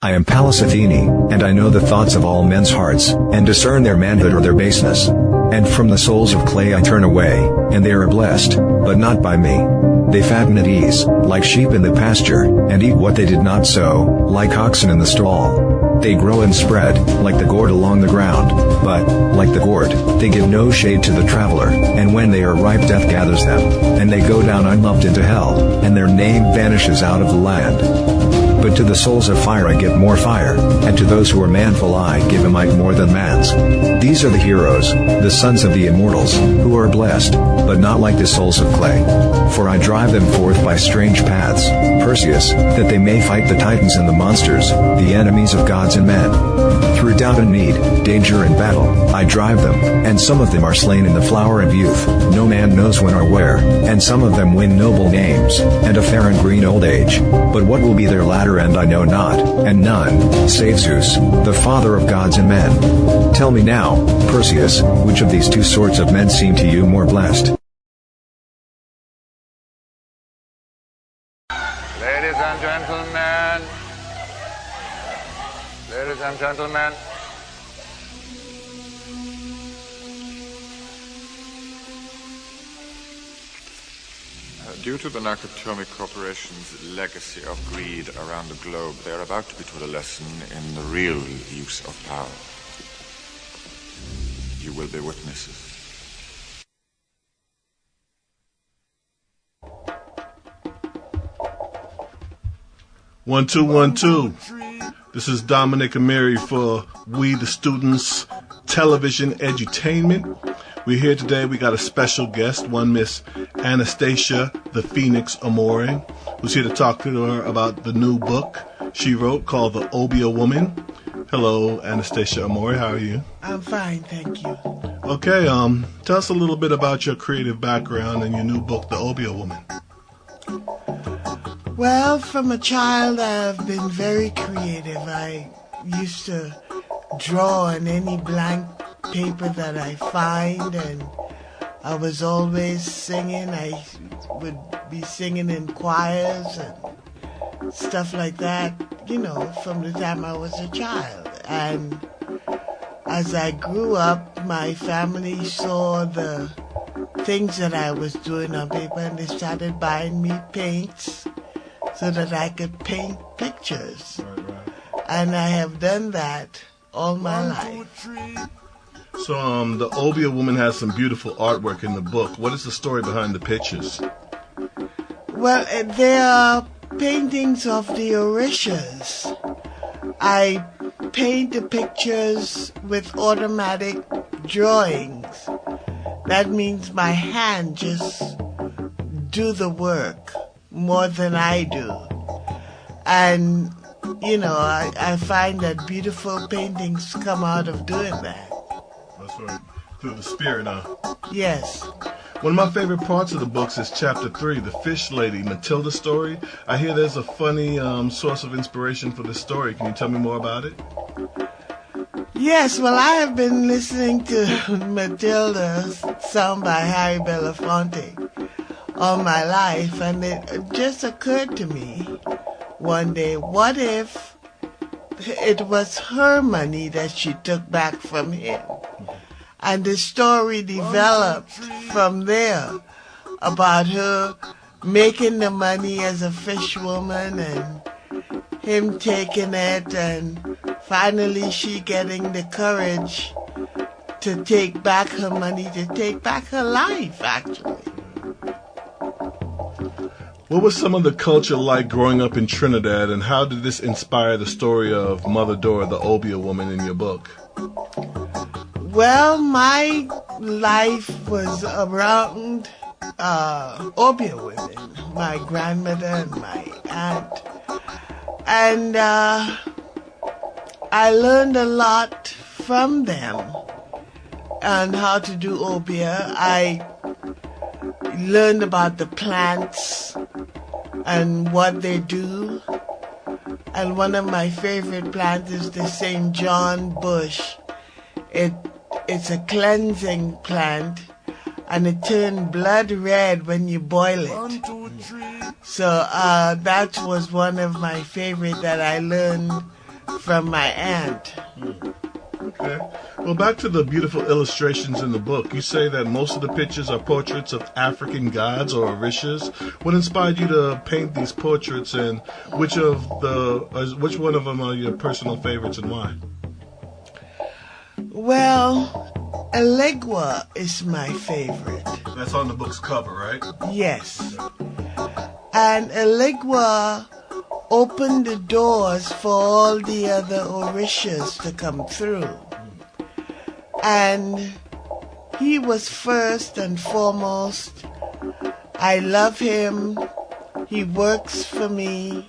I am Pallas Athene, and I know the thoughts of all men's hearts, and discern their manhood or their baseness. And from the souls of clay I turn away, and they are blessed, but not by me. They fatten at ease, like sheep in the pasture, and eat what they did not sow, like oxen in the stall. They grow and spread, like the gourd along the ground, but, like the gourd, they give no shade to the traveler, and when they are ripe death gathers them, and they go down unloved into hell, and their name vanishes out of the land. But to the souls of fire I give more fire, and to those who are manful I give a might more than man's. These are the heroes, the sons of the immortals, who are blessed, but not like the souls of clay. For I drive them forth by strange paths, Perseus, that they may fight the titans and the monsters, the enemies of gods and men. Through doubt and need, danger and battle, I drive them, and some of them are slain in the flower of youth, no man knows when or where, and some of them win noble names, and a fair and green old age. But what will be their latter end I know not, and none, save Zeus, the father of gods and men. Tell me now, Perseus, which of these two sorts of men seem to you more blessed? Ladies and gentlemen, ladies and gentlemen, due to the Nakatomi Corporation's legacy of greed around the globe, they are about to be taught a lesson in the real use of power. You will be witnesses. One, two, 1, 2. This is Dominic Amiri for We the Students Television Edutainment. We're here today. We got a special guest, one Miss Anastasia, the Phoenix Amore, who's here to talk to her about the new book she wrote called The Obia Woman. Hello, Anastasia Amore. How are you? I'm fine, thank you. Okay, tell us a little bit about your creative background and your new book, The Obia Woman. Well, from a child, I've been very creative. I used to draw on any blank paper that I find, and I was always singing. I would be singing in choirs and stuff like that, from the time I was a child. And as I grew up, my family saw the things that I was doing on paper, and they started buying me paints so that I could paint pictures. Right. And I have done that all my life. So, the Obia Woman has some beautiful artwork in the book. What is the story behind the pictures? Well, they are paintings of the Orishas. I paint the pictures with automatic drawings. That means my hand just do the work more than I do. And, I find that beautiful paintings come out of doing that. That's right. Through the spirit, huh? Yes. One of my favorite parts of the books is Chapter 3, The Fish Lady, Matilda story. I hear there's a funny source of inspiration for this story. Can you tell me more about it? Yes, well, I have been listening to Matilda, sung by Harry Belafonte, all my life, and it just occurred to me one day, what if it was her money that she took back from him? And the story developed from there about her making the money as a fishwoman and him taking it, and finally she getting the courage to take back her money, to take back her life, actually. What was some of the culture like growing up in Trinidad, and how did this inspire the story of Mother Dora, the Obia Woman, in your book? Well, my life was around Obia women, my grandmother and my aunt. And I learned a lot from them on how to do Obia. I learned about the plants and what they do. And one of my favorite plants is the St. John bush. It's a cleansing plant, and it turns blood red when you boil it. So that was one of my favorite that I learned from my aunt. Okay. Well, back to the beautiful illustrations in the book. You say that most of the pictures are portraits of African gods or orishas. What inspired you to paint these portraits, and which one of them are your personal favorites, and why? Well, Eligua is my favorite. That's on the book's cover, right? Yes. And Eligua opened the doors for all the other orishas to come through. And he was first and foremost. I love him. He works for me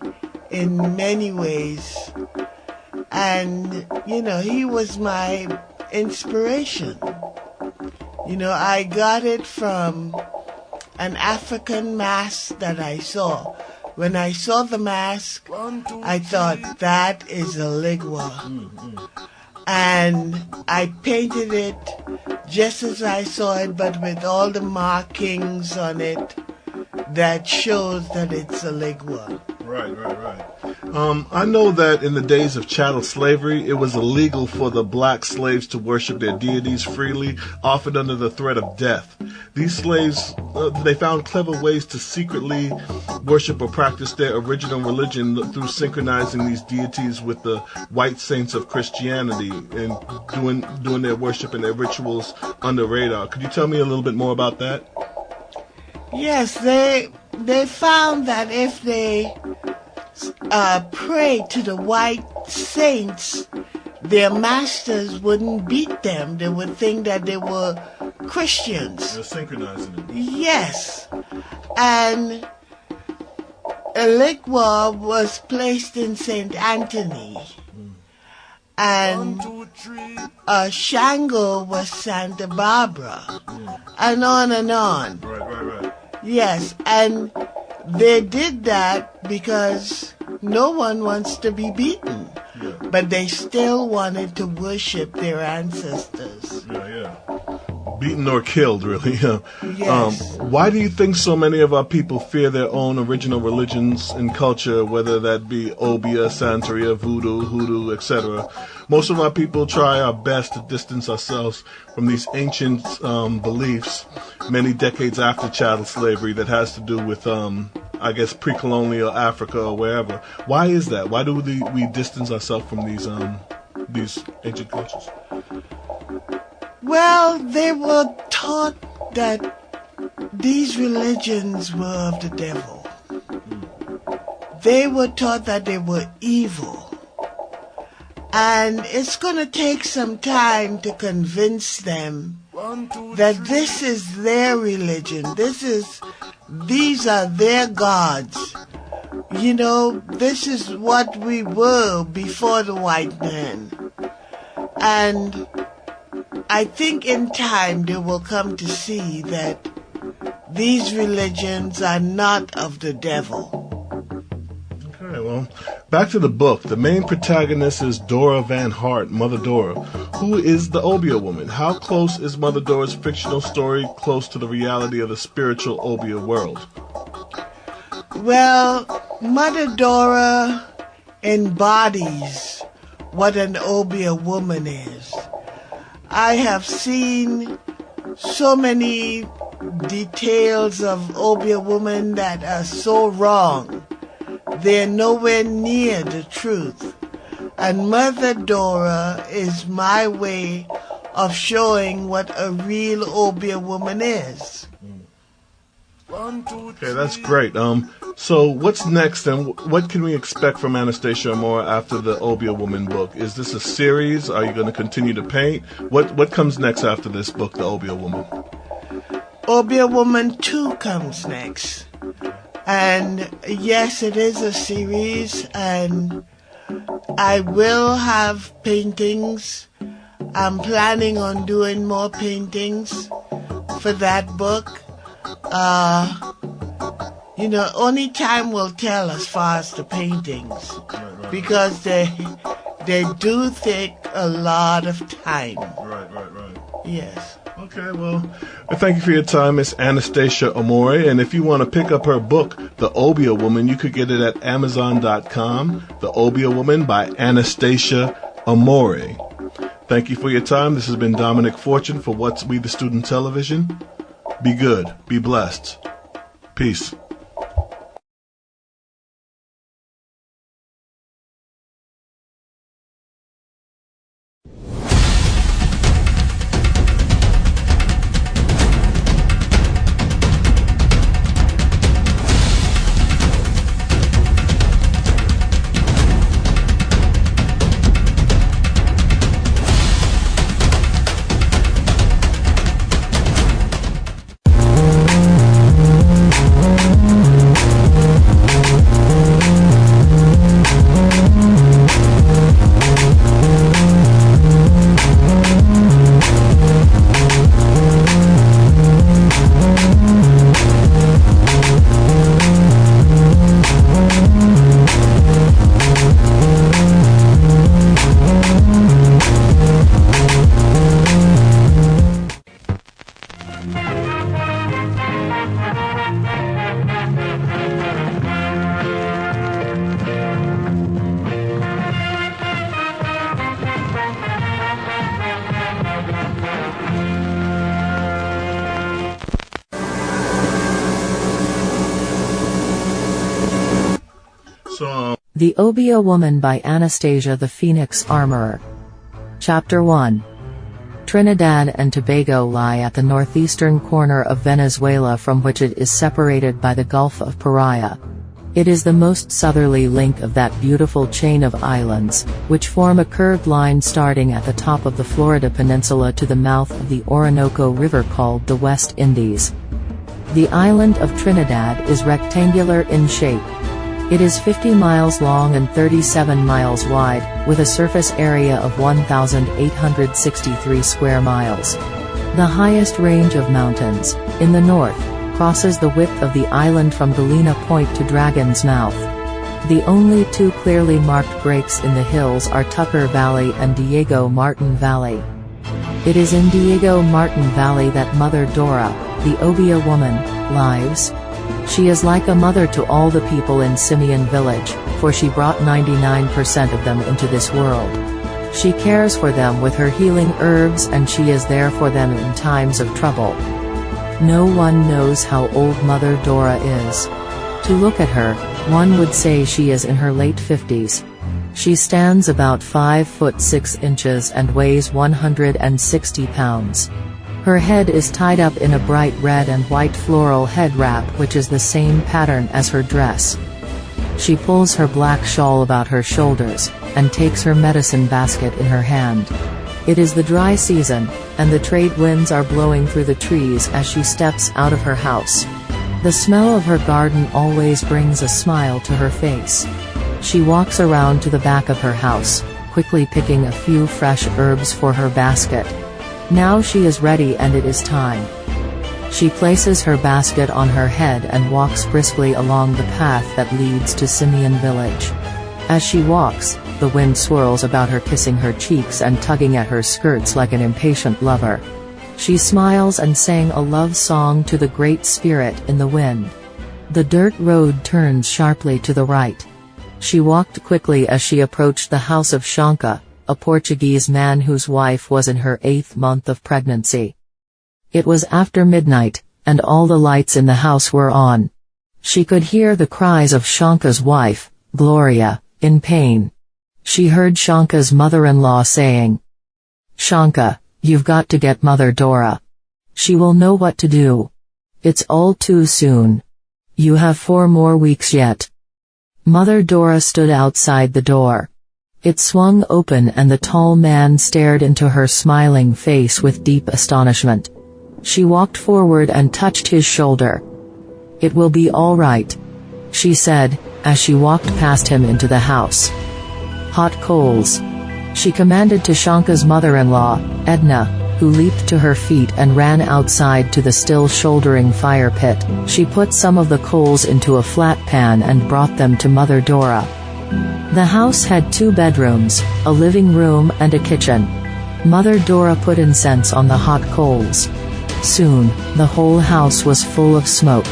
in many ways. And, he was my inspiration. I got it from an African mask that I saw. When I saw the mask, I thought, that is a Eligua. And I painted it just as I saw it, but with all the markings on it that shows that it's a Eligua. Right. I know that in the days of chattel slavery, it was illegal for the black slaves to worship their deities freely, often under the threat of death. These slaves, they found clever ways to secretly worship or practice their original religion through synchronizing these deities with the white saints of Christianity and doing their worship and their rituals under radar. Could you tell me a little bit more about that? Yes, they found that if they pray to the white saints, their masters wouldn't beat them. They would think that they were Christians. They're synchronizing it. Yes. And Eligua was placed in St. Anthony. And Shango was Santa Barbara. And on and on. Right. Yes, and they did that because no one wants to be beaten. Yeah. But they still wanted to worship their ancestors. Yeah. Beaten or killed, really. Yes. Why do you think so many of our people fear their own original religions and culture, whether that be Obia, Santeria, Voodoo, Hoodoo, etc.? Most of our people try our best to distance ourselves from these ancient beliefs many decades after chattel slavery that has to do with, pre-colonial Africa or wherever. Why is that? Why do we distance ourselves from these ancient cultures? Well, they were taught that these religions were of the devil. They were taught that they were evil. And it's going to take some time to convince them that this is their religion. These are their gods. This is what we were before the white man. And I think in time they will come to see that these religions are not of the devil. Okay, well, back to the book. The main protagonist is Dora Van Hart, Mother Dora. Who is the Obia woman? How close is Mother Dora's fictional story close to the reality of the spiritual Obia world? Well, Mother Dora embodies what an Obia woman is. I have seen so many details of Obia women that are so wrong. They're nowhere near the truth. And Mother Dora is my way of showing what a real Obia woman is. Okay, that's great. So what's next, and what can we expect from Anastasia Amora after the Obia Woman book? Is this a series? Are you going to continue to paint? What comes next after this book, The Obia Woman? Obia Woman 2 comes next. And yes, it is a series, and I will have paintings. I'm planning on doing more paintings for that book. Only time will tell as far as the paintings, because they do take a lot of time. Right. Yes. Okay. Okay, well, thank you for your time, Miss Anastasia Amore. And if you want to pick up her book, The Obia Woman, you could get it at Amazon.com. The Obia Woman by Anastasia Amore. Thank you for your time. This has been Dominic Fortune for What's We the Student Television. Be good. Be blessed. Peace. The Obia Woman by Anastasia the Phoenix Armorer. Chapter 1. Trinidad and Tobago lie at the northeastern corner of Venezuela, from which it is separated by the Gulf of Paria. It is the most southerly link of that beautiful chain of islands, which form a curved line starting at the top of the Florida Peninsula to the mouth of the Orinoco River called the West Indies. The island of Trinidad is rectangular in shape. It is 50 miles long and 37 miles wide, with a surface area of 1,863 square miles. The highest range of mountains, in the north, crosses the width of the island from Galena Point to Dragon's Mouth. The only two clearly marked breaks in the hills are Tucker Valley and Diego Martin Valley. It is in Diego Martin Valley that Mother Dora, the Obia woman, lives. She is like a mother to all the people in Simeon Village, for she brought 99% of them into this world. She cares for them with her healing herbs, and she is there for them in times of trouble. No one knows how old Mother Dora is. To look at her, one would say she is in her late 50s. She stands about 5 foot 6 inches and weighs 160 pounds. Her head is tied up in a bright red and white floral head wrap, which is the same pattern as her dress. She pulls her black shawl about her shoulders, and takes her medicine basket in her hand. It is the dry season, and the trade winds are blowing through the trees as she steps out of her house. The smell of her garden always brings a smile to her face. She walks around to the back of her house, quickly picking a few fresh herbs for her basket. Now she is ready and it is time. She places her basket on her head and walks briskly along the path that leads to Simeon Village. As she walks, the wind swirls about her, kissing her cheeks and tugging at her skirts like an impatient lover. She smiles and sang a love song to the Great Spirit in the wind. The dirt road turns sharply to the right. She walked quickly as she approached the house of Shanka, a Portuguese man whose wife was in her 8th month of pregnancy. It was after midnight, and all the lights in the house were on. She could hear the cries of Shanka's wife, Gloria, in pain. She heard Shanka's mother-in-law saying, "Shanka, you've got to get Mother Dora. She will know what to do. It's all too soon. You have 4 more weeks yet." Mother Dora stood outside the door. It swung open and the tall man stared into her smiling face with deep astonishment. She walked forward and touched his shoulder. "It will be all right," she said, as she walked past him into the house. "Hot coals," she commanded to Shanka's mother-in-law, Edna, who leaped to her feet and ran outside to the still shouldering fire pit. She put some of the coals into a flat pan and brought them to Mother Dora. The house had 2 bedrooms, a living room and a kitchen. Mother Dora put incense on the hot coals. Soon, the whole house was full of smoke.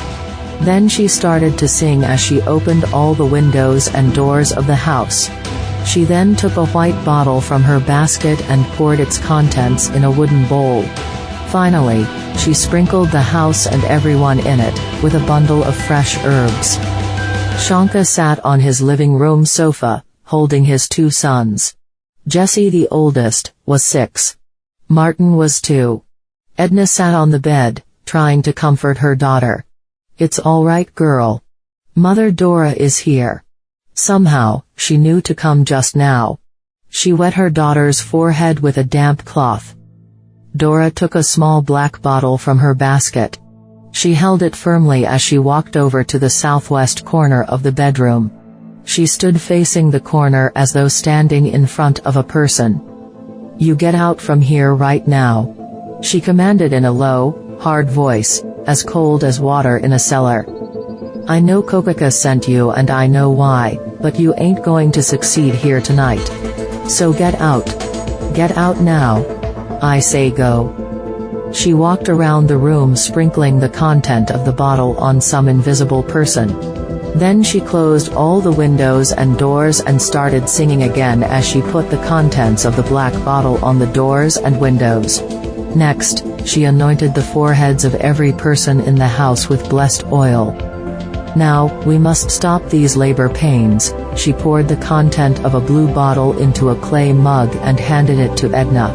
Then she started to sing as she opened all the windows and doors of the house. She then took a white bottle from her basket and poured its contents in a wooden bowl. Finally, she sprinkled the house and everyone in it with a bundle of fresh herbs. Shanka sat on his living room sofa, holding his 2 sons. Jesse, the oldest, was 6. Martin was 2. Edna sat on the bed, trying to comfort her daughter. "It's all right, girl. Mother Dora is here." Somehow, she knew to come just now. She wet her daughter's forehead with a damp cloth. Dora took a small black bottle from her basket. She held it firmly as she walked over to the southwest corner of the bedroom. She stood facing the corner as though standing in front of a person. "You get out from here right now," she commanded in a low, hard voice, as cold as water in a cellar. "I know Kokaka sent you and I know why, but you ain't going to succeed here tonight. So get out. Get out now. I say go." She walked around the room sprinkling the content of the bottle on some invisible person. Then she closed all the windows and doors and started singing again as she put the contents of the black bottle on the doors and windows. Next, she anointed the foreheads of every person in the house with blessed oil. "Now, we must stop these labor pains." She poured the content of a blue bottle into a clay mug and handed it to Edna.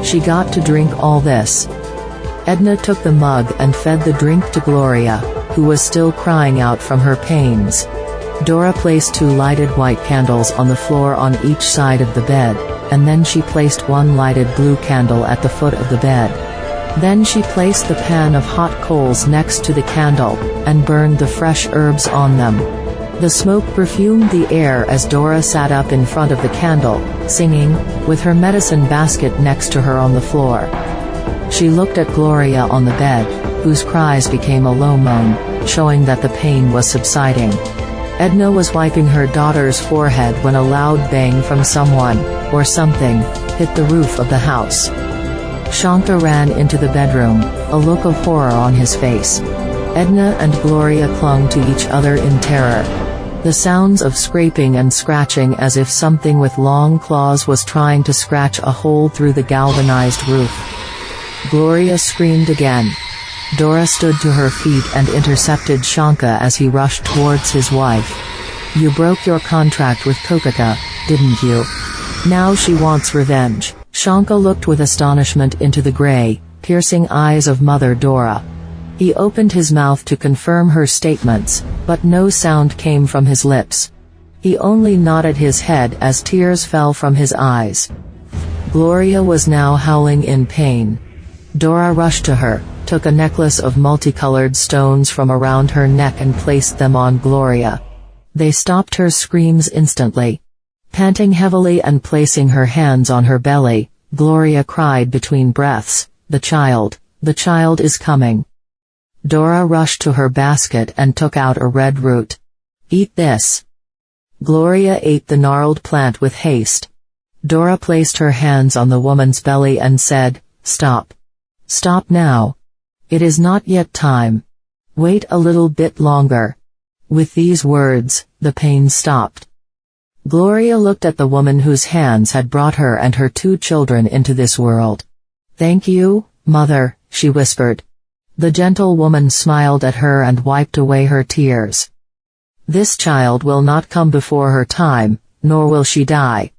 "She got to drink all this." Edna took the mug and fed the drink to Gloria, who was still crying out from her pains. Dora placed 2 lighted white candles on the floor on each side of the bed, and then she placed 1 lighted blue candle at the foot of the bed. Then she placed the pan of hot coals next to the candle, and burned the fresh herbs on them. The smoke perfumed the air as Dora sat up in front of the candle, singing, with her medicine basket next to her on the floor. She looked at Gloria on the bed, whose cries became a low moan, showing that the pain was subsiding. Edna was wiping her daughter's forehead when a loud bang from someone, or something, hit the roof of the house. Shanka ran into the bedroom, a look of horror on his face. Edna and Gloria clung to each other in terror. The sounds of scraping and scratching as if something with long claws was trying to scratch a hole through the galvanized roof. Gloria screamed again. Dora stood to her feet and intercepted Shanka as he rushed towards his wife. "You broke your contract with Kokaka, didn't you? Now she wants revenge." Shanka looked with astonishment into the gray, piercing eyes of Mother Dora. He opened his mouth to confirm her statements, but no sound came from his lips. He only nodded his head as tears fell from his eyes. Gloria was now howling in pain. Dora rushed to her, took a necklace of multicolored stones from around her neck and placed them on Gloria. They stopped her screams instantly. Panting heavily and placing her hands on her belly, Gloria cried between breaths, the child is coming." Dora rushed to her basket and took out a red root. "Eat this." Gloria ate the gnarled plant with haste. Dora placed her hands on the woman's belly and said, "Stop. Stop now. It is not yet time. Wait a little bit longer." With these words, the pain stopped. Gloria looked at the woman whose hands had brought her and her 2 children into this world. "Thank you, Mother," she whispered. The gentle woman smiled at her and wiped away her tears. "This child will not come before her time, nor will she die."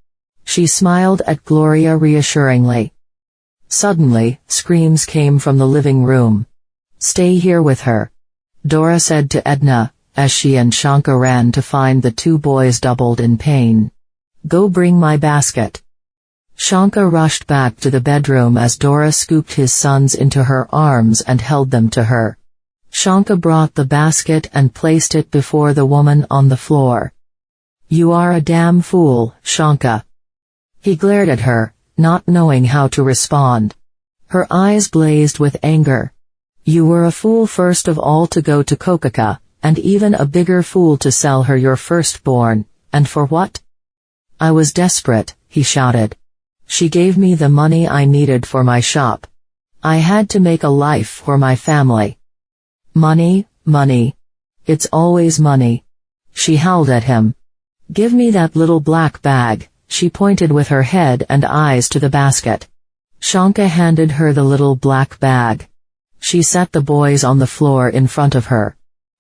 She smiled at Gloria reassuringly. Suddenly, screams came from the living room. "Stay here with her," Dora said to Edna, as she and Shanka ran to find the 2 boys doubled in pain. "Go bring my basket." Shanka rushed back to the bedroom as Dora scooped his sons into her arms and held them to her. Shanka brought the basket and placed it before the woman on the floor. "You are a damn fool, Shanka." He glared at her, not knowing how to respond. Her eyes blazed with anger. "You were a fool first of all to go to Kokaka, and even a bigger fool to sell her your firstborn, and for what?" "I was desperate," he shouted. "She gave me the money I needed for my shop. I had to make a life for my family. Money, money. It's always money. She howled at him. Give me that little black bag. She pointed with her head and eyes to the basket. Shanka handed her the little black bag. She set the boys on the floor in front of her.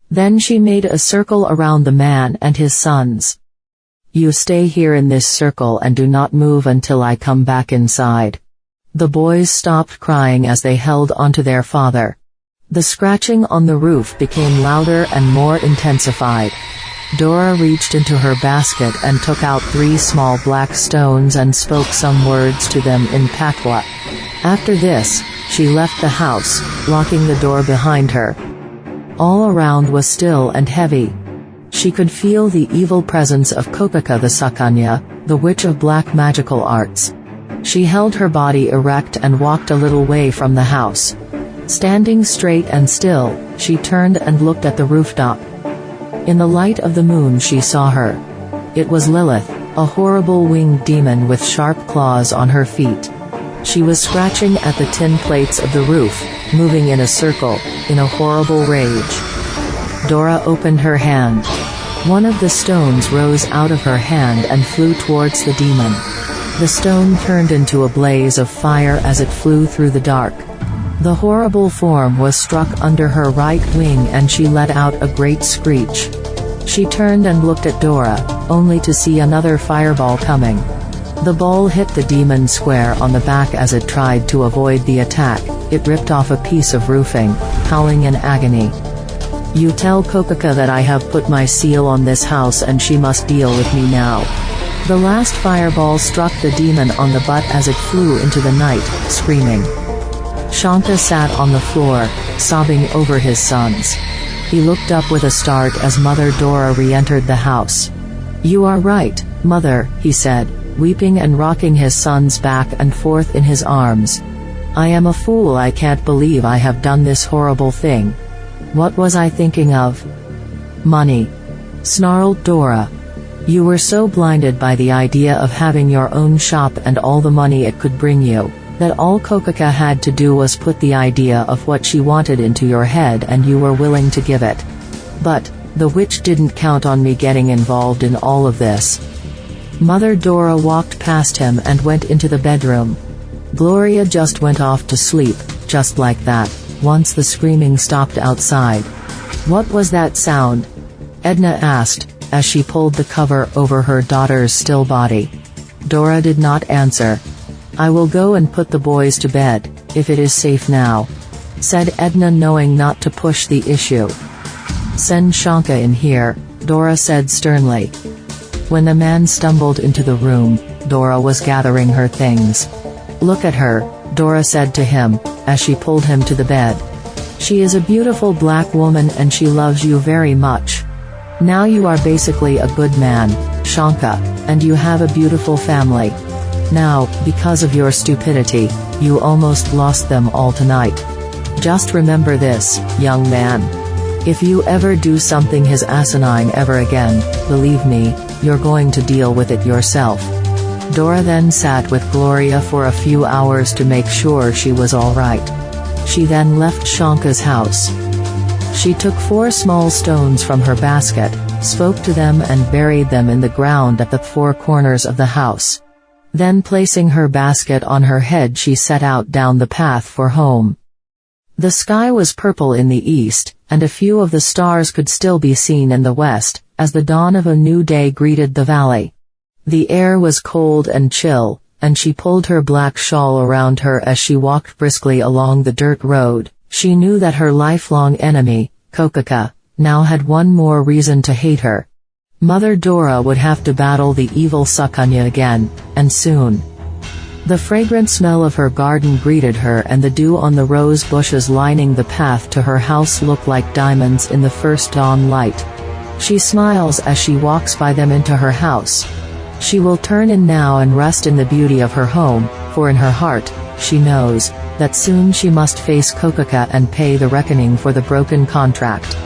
Then she made a circle around the man and his sons. You stay here in this circle and do not move until I come back inside. The boys stopped crying as they held onto their father. The scratching on the roof became louder and more intensified. Dora reached into her basket and took out 3 small black stones and spoke some words to them in Patwa. After this, she left the house, locking the door behind her. All around was still and heavy. She could feel the evil presence of Kokaka the Sakanya, the witch of black magical arts. She held her body erect and walked a little way from the house. Standing straight and still, she turned and looked at the rooftop. In the light of the moon she saw her. It was Lilith, a horrible winged demon with sharp claws on her feet. She was scratching at the tin plates of the roof, moving in a circle, in a horrible rage. Dora opened her hand. One of the stones rose out of her hand and flew towards the demon. The stone turned into a blaze of fire as it flew through the dark. The horrible form was struck under her right wing and she let out a great screech. She turned and looked at Dora, only to see another fireball coming. The ball hit the demon square on the back as it tried to avoid the attack. It ripped off a piece of roofing, howling in agony. You tell Kokaka that I have put my seal on this house and she must deal with me now. The last fireball struck the demon on the butt as it flew into the night, screaming. Shanka sat on the floor, sobbing over his sons. He looked up with a start as Mother Dora re-entered the house. You are right, Mother, he said, weeping and rocking his sons back and forth in his arms. I am a fool, I can't believe I have done this horrible thing. What was I thinking of? Money, snarled Dora. You were so blinded by the idea of having your own shop and all the money it could bring you, that all Kokaka had to do was put the idea of what she wanted into your head and you were willing to give it. But, the witch didn't count on me getting involved in all of this. Mother Dora walked past him and went into the bedroom. Gloria just went off to sleep, just like that, once the screaming stopped outside. What was that sound? Edna asked, as she pulled the cover over her daughter's still body. Dora did not answer. I will go and put the boys to bed, if it is safe now, said Edna, knowing not to push the issue. Send Shanka in here, Dora said sternly. When the man stumbled into the room, Dora was gathering her things. Look at her, Dora said to him, as she pulled him to the bed. She is a beautiful black woman and she loves you very much. Now you are basically a good man, Shanka, and you have a beautiful family. Now, because of your stupidity, you almost lost them all tonight. Just remember this, young man. If you ever do something his asinine ever again, believe me, you're going to deal with it yourself. Dora then sat with Gloria for a few hours to make sure she was all right. She then left Shanka's house. She took 4 small stones from her basket, spoke to them and buried them in the ground at the 4 corners of the house. Then placing her basket on her head she set out down the path for home. The sky was purple in the east, and a few of the stars could still be seen in the west, as the dawn of a new day greeted the valley. The air was cold and chill, and she pulled her black shawl around her as she walked briskly along the dirt road. She knew that her lifelong enemy, Kokaka, now had one more reason to hate her. Mother Dora would have to battle the evil Sakanya again, and soon. The fragrant smell of her garden greeted her and the dew on the rose bushes lining the path to her house looked like diamonds in the first dawn light. She smiles as she walks by them into her house. She will turn in now and rest in the beauty of her home, for in her heart, she knows that soon she must face Kokaka and pay the reckoning for the broken contract.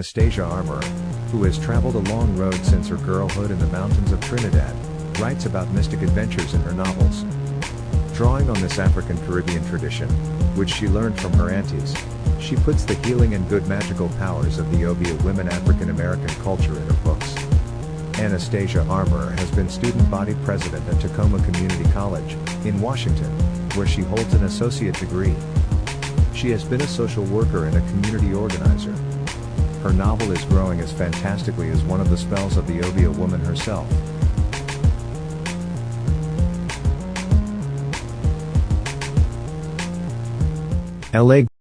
Anastasia Armour, who has traveled a long road since her girlhood in the mountains of Trinidad, writes about mystic adventures in her novels. Drawing on this African-Caribbean tradition, which she learned from her aunties, she puts the healing and good magical powers of the Obeah women African-American culture in her books. Anastasia Armour has been student body president at Tacoma Community College, in Washington, where she holds an associate degree. She has been a social worker and a community organizer. Her novel is growing as fantastically as one of the spells of the Obeah woman herself. LA